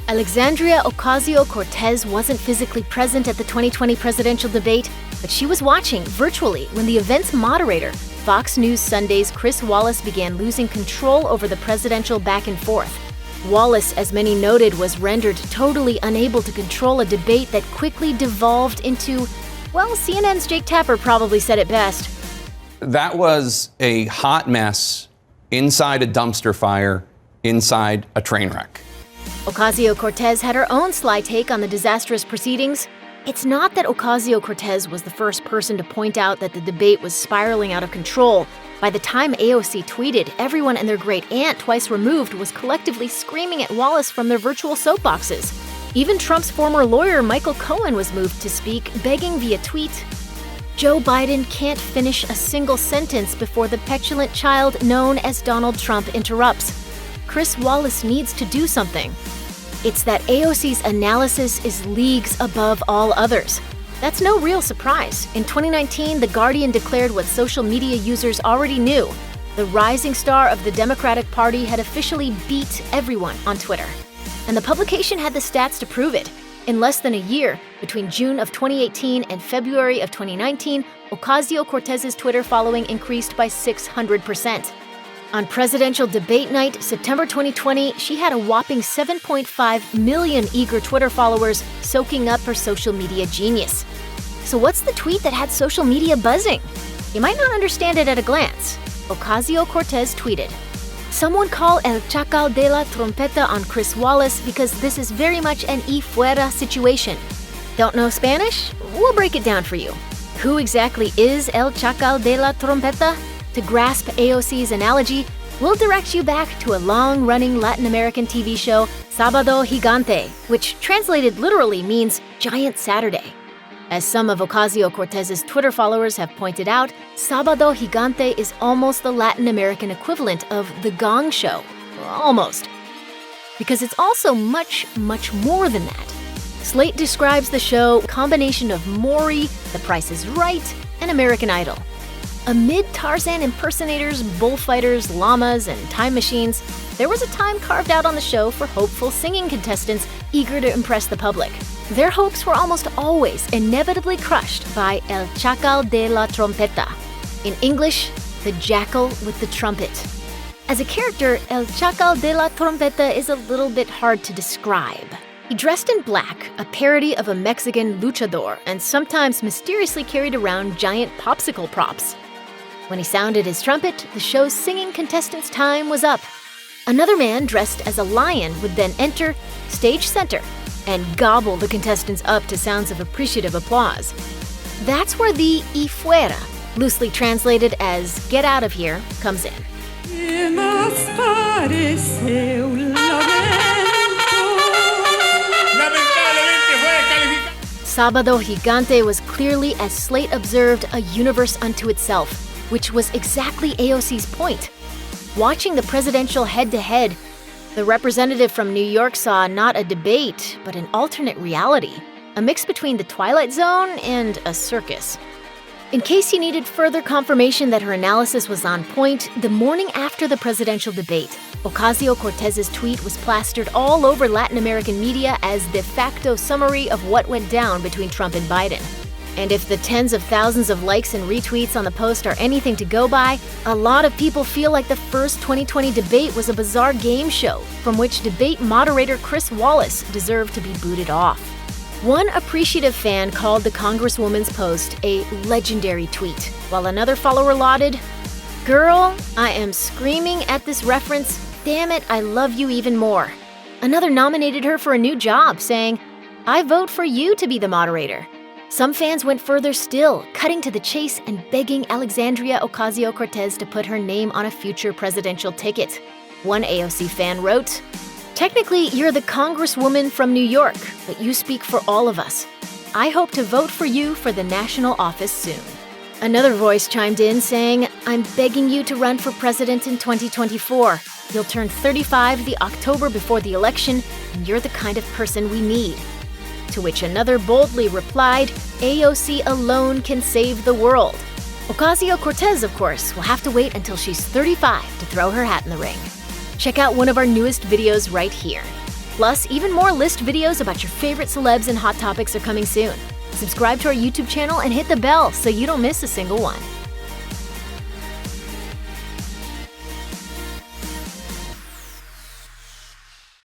Alexandria Ocasio-Cortez wasn't physically present at the 2020 presidential debate, but she was watching virtually when the event's moderator, Fox News Sunday's Chris Wallace, began losing control over the presidential back and forth. Wallace, as many noted, was rendered totally unable to control a debate that quickly devolved into, well, CNN's Jake Tapper probably said it best. That was a hot mess inside a dumpster fire, inside a train wreck. Ocasio-Cortez had her own sly take on the disastrous proceedings. It's not that Ocasio-Cortez was the first person to point out that the debate was spiraling out of control. By the time AOC tweeted, everyone and their great aunt twice removed was collectively screaming at Wallace from their virtual soapboxes. Even Trump's former lawyer, Michael Cohen, was moved to speak, begging via tweet, "Joe Biden can't finish a single sentence before the petulant child known as Donald Trump interrupts. Chris Wallace needs to do something." It's that AOC's analysis is leagues above all others. That's no real surprise. In 2019, The Guardian declared what social media users already knew. The rising star of the Democratic Party had officially beat everyone on Twitter. And the publication had the stats to prove it. In less than a year, between June of 2018 and February of 2019, Ocasio-Cortez's Twitter following increased by 600%. On presidential debate night, September 2020, she had a whopping 7.5 million eager Twitter followers soaking up her social media genius. So what's the tweet that had social media buzzing? You might not understand it at a glance. Ocasio-Cortez tweeted, "Someone call El Chacal de la Trompeta on Chris Wallace because this is very much an y fuera situation." Don't know Spanish? We'll break it down for you. Who exactly is El Chacal de la Trompeta? To grasp AOC's analogy, we'll direct you back to a long-running Latin American TV show, Sábado Gigante, which translated literally means Giant Saturday. As some of Ocasio-Cortez's Twitter followers have pointed out, Sábado Gigante is almost the Latin American equivalent of The Gong Show. Almost. Because it's also much, much more than that. Slate describes the show a combination of Maury, The Price is Right, and American Idol. Amid Tarzan impersonators, bullfighters, llamas, and time machines, there was a time carved out on the show for hopeful singing contestants eager to impress the public. Their hopes were almost always inevitably crushed by El Chacal de la Trompeta. In English, the jackal with the trumpet. As a character, El Chacal de la Trompeta is a little bit hard to describe. He dressed in black, a parody of a Mexican luchador, and sometimes mysteriously carried around giant popsicle props. When he sounded his trumpet, the show's singing contestants' time was up. Another man dressed as a lion would then enter stage center and gobble the contestants up to sounds of appreciative applause. That's where the y fuera, loosely translated as get out of here, comes in. Sábado Gigante was clearly, as Slate observed, a universe unto itself, which was exactly AOC's point. Watching the presidential head-to-head, the representative from New York saw not a debate, but an alternate reality, a mix between the Twilight Zone and a circus. In case you needed further confirmation that her analysis was on point, the morning after the presidential debate, Ocasio-Cortez's tweet was plastered all over Latin American media as de facto summary of what went down between Trump and Biden. And if the tens of thousands of likes and retweets on the post are anything to go by, a lot of people feel like the first 2020 debate was a bizarre game show from which debate moderator Chris Wallace deserved to be booted off. One appreciative fan called the Congresswoman's post a legendary tweet, while another follower lauded, "Girl, I am screaming at this reference, damn it, I love you even more." Another nominated her for a new job, saying, "I vote for you to be the moderator." Some fans went further still, cutting to the chase and begging Alexandria Ocasio-Cortez to put her name on a future presidential ticket. One AOC fan wrote, "Technically, you're the Congresswoman from New York, but you speak for all of us. I hope to vote for you for the national office soon." Another voice chimed in saying, "I'm begging you to run for president in 2024. You'll turn 35 the October before the election, and you're the kind of person we need." To which another boldly replied, "AOC alone can save the world." Ocasio-Cortez, of course, will have to wait until she's 35 to throw her hat in the ring. Check out one of our newest videos right here. Plus, even more list videos about your favorite celebs and hot topics are coming soon. Subscribe to our YouTube channel and hit the bell so you don't miss a single one.